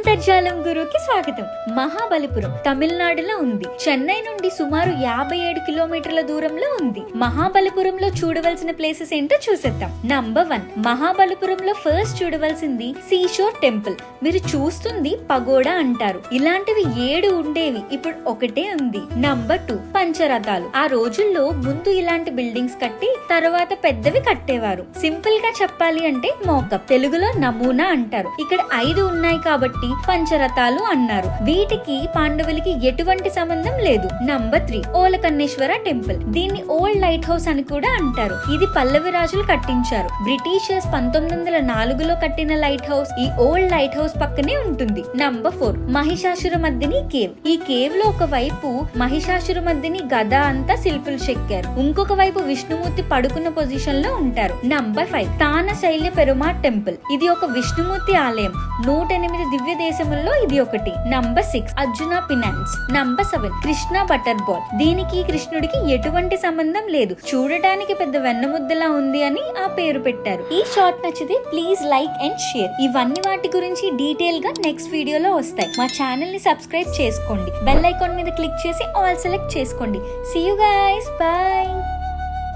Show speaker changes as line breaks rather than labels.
అంతర్జాలం గురుకి స్వాగతం. మహాబలిపురం తమిళనాడులో ఉంది. చెన్నై నుండి సుమారు 57 కిలోమీటర్ల దూరంలో ఉంది. మహాబలిపురంలో చూడవలసిన ప్లేసెస్ ఏంటో చూసేద్దాం. నంబర్ 1, మహాబలిపురంలో ఫస్ట్ చూడవలసింది సీషోర్ టెంపుల్. మీరు చూస్తుంది పగోడా అంటారు. ఇలాంటివి 7 ఉండేవి, ఇప్పుడు ఒకటే ఉంది. నంబర్ 2, పంచరథాలు. ఆ రోజుల్లో ముందు ఇలాంటి బిల్డింగ్స్ కట్టి తర్వాత పెద్దవి కట్టేవారు. సింపుల్ గా చెప్పాలి అంటే మోకప్, తెలుగులో నమూనా అంటారు. ఇక్కడ 5 ఉన్నాయి కాబట్టి పంచరథాలు అన్నారు. వీటికి పాండవులకి ఎటువంటి సంబంధం లేదు. Number 3, Olakkanneswara temple. దీన్ని ఓల్డ్ లైట్ హౌస్ అని కూడా అంటారు. ఇది పల్లవి రాజులు కట్టించారు. బ్రిటిషర్స్ 1904లో కట్టిన లైట్ హౌస్ ఈ ఓల్డ్ లైట్ హౌస్ పక్కనే ఉంటుంది. Number 4, Mahishasuramardini cave. ఈ కేవ్ లో ఒక వైపు మహిషాసురమర్దిని గద అంతా శిల్పులు చెక్కారు, ఇంకొక వైపు విష్ణుమూర్తి పడుకున్న పొజిషన్ లో ఉంటారు. నంబర్ 5, తాన శైల్య పెరుమాళ్ టెంపుల్. ఇది ఒక విష్ణుమూర్తి ఆలయం. 108 దివ్య దేశముల్లో ఇది ఒకటి. Number 6, Arjuna penance. Number 7, Krishna butter ball. దీనికి కృష్ణుడికి ఎటువంటి సంబంధం లేదు, చూడటానికి పెద్ద వెన్నముద్దలా ఉంది అని ఆ పేరు పెట్టారు. ఈ షార్ట్ నచ్చితే ప్లీజ్ లైక్ అండ్ షేర్. ఇవన్నీ వాటి గురించి డీటెయిల్ గా నెక్స్ట్ వీడియోలో వస్తాయి. మా ఛానల్ ని సబ్స్క్రైబ్ చేసుకోండి, బెల్ ఐకాన్ మీద క్లిక్ చేసి ఆల్ సెలెక్ట్ చేసుకోండి. See you guys, by.